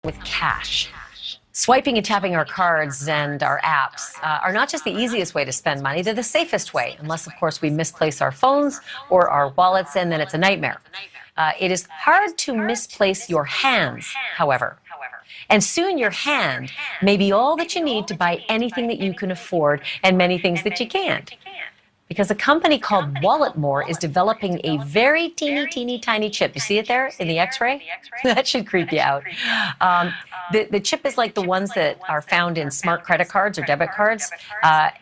with cash. Swiping and tapping our cards and our apps are not just the easiest way to spend money, they're the safest way, unless, of course, we misplace our phones or our wallets, and then it's a nightmare. It is hard to misplace your hands, however. And soon your hand may be all that you need to buy anything that you can afford and many things that you can't. Because a company called Walletmor is developing a very teeny tiny chip. You see it there in the X-ray? That should creep you out. The chip is like the ones that are found in smart credit cards or debit cards,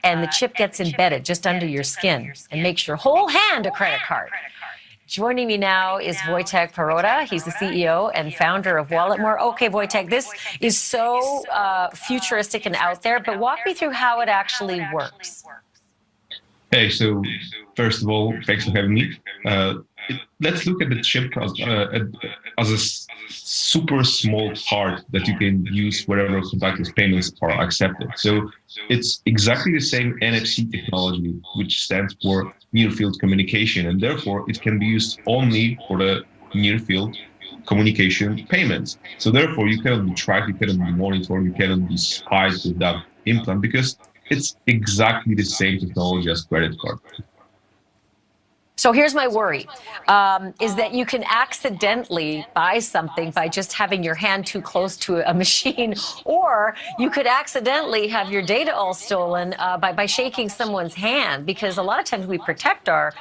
and the chip gets embedded just under your skin and makes your whole hand a credit card. Joining me now is Wojtek Perota. He's the CEO and founder of Walletmor. Okay, Wojtek, this is so futuristic and out there, but walk me through how it actually works. Hey, so first of all, thanks for having me. Let's look at the chip as a super small part that you can use wherever contactless payments are accepted. So it's exactly the same NFC technology, which stands for near field communication, and therefore it can be used only for the near field communication payments. So therefore you cannot be tracked, you cannot be monitored, you cannot be spied with that implant because it's exactly the same technology as credit card. So here's my worry, is that you can accidentally buy something by just having your hand too close to a machine, or you could accidentally have your data all stolen by shaking someone's hand, because a lot of times we protect our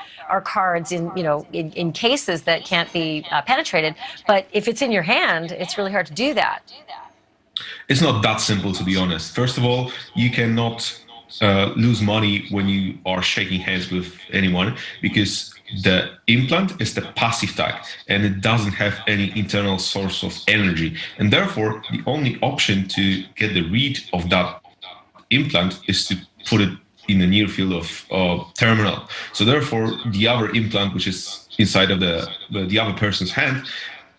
cards in cases that can't be penetrated. But if it's in your hand, it's really hard to do that. It's not that simple, to be honest. First of all, you cannot lose money when you are shaking hands with anyone, because the implant is the passive tag and it doesn't have any internal source of energy. And therefore, the only option to get the read of that implant is to put it in the near field of terminal. So therefore, the other implant, which is inside of the other person's hand,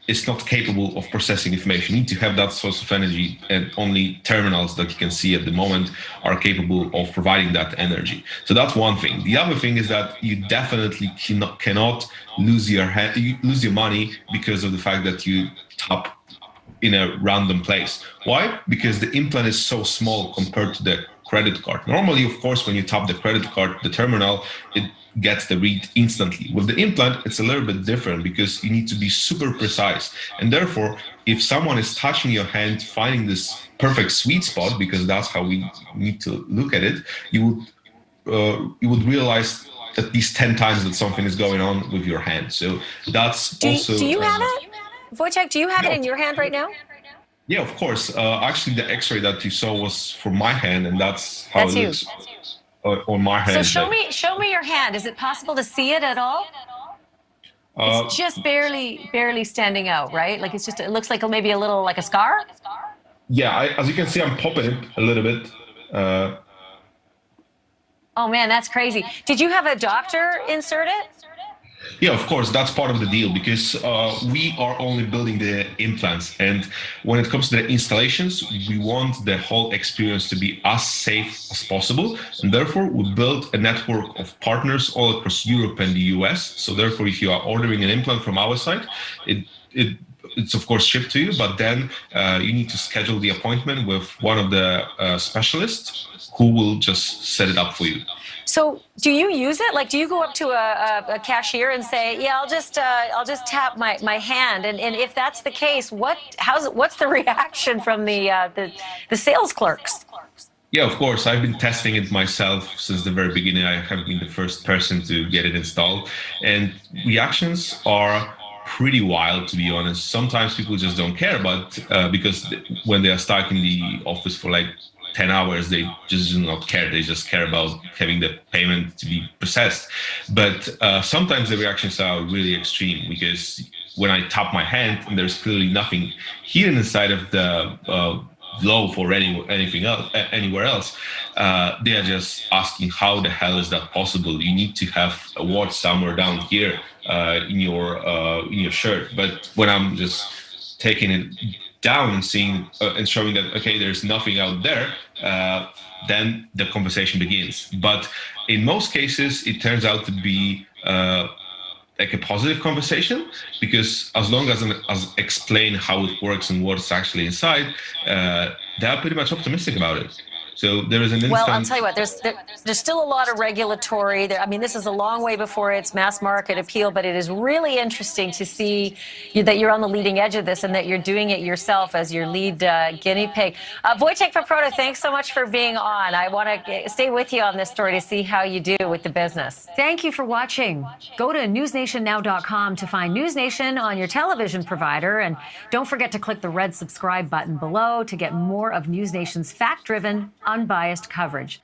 is not capable of processing information. You need to have that source of energy, and only terminals that you can see at the moment are capable of providing that energy. So that's one thing. The other thing is that you definitely cannot lose your money because of the fact that you tap in a random place. Why? Because the implant is so small compared to the credit card. Normally, of course, when you tap the credit card, the terminal, it gets the read instantly. With the implant, it's a little bit different because you need to be super precise. And therefore, if someone is touching your hand, finding this perfect sweet spot, because that's how we need to look at it, you would realize at least 10 times that something is going on with your hand. So that's do you have it? Wojtek, do you have it in your hand right now? Yeah, of course. Actually, the X-ray that you saw was from my hand, and that's how it looks on my hand. So show me your hand. Is it possible to see it at all? It's just barely standing out, right? Like it looks like maybe a little like a scar. Yeah, as you can see, I'm popping it a little bit. Oh man, that's crazy. Did you have a doctor insert it? Yeah, of course, that's part of the deal, because we are only building the implants. And when it comes to the installations, we want the whole experience to be as safe as possible. And therefore, we built a network of partners all across Europe and the US. So therefore, if you are ordering an implant from our site, it's of course shipped to you, but then you need to schedule the appointment with one of the specialists who will just set it up for you. So do you use it? Like, do you go up to a cashier and say, yeah, I'll just tap my hand? And if that's the case, what's the reaction from the sales clerks? Yeah, of course. I've been testing it myself since the very beginning. I have been the first person to get it installed, and reactions are pretty wild, to be honest. Sometimes people just don't care, but because when they are stuck in the office for like 10 hours, they just do not care. They just care about having the payment to be processed. But sometimes the reactions are really extreme, because when I tap my hand and there's clearly nothing hidden inside of the glove or anything else, anywhere else, they are just asking, how the hell is that possible? You need to have a watch somewhere down here in your shirt. But when I'm just taking it down and seeing and showing that, okay, there's nothing out there, then the conversation begins. But in most cases, it turns out to be a like a positive conversation, because as long as explain how it works and what's actually inside, they're pretty much optimistic about it. So there is an instant. Well, I'll tell you what, there's still a lot of regulatory there. I mean, this is a long way before its mass market appeal, but it is really interesting to see that you're on the leading edge of this and that you're doing it yourself as your lead guinea pig. Wojciech Paproda, thanks so much for being on. I want to stay with you on this story to see how you do with the business. Thank you for watching. Go to newsnationnow.com to find News Nation on your television provider, and don't forget to click the red subscribe button below to get more of News Nation's fact-driven, unbiased coverage.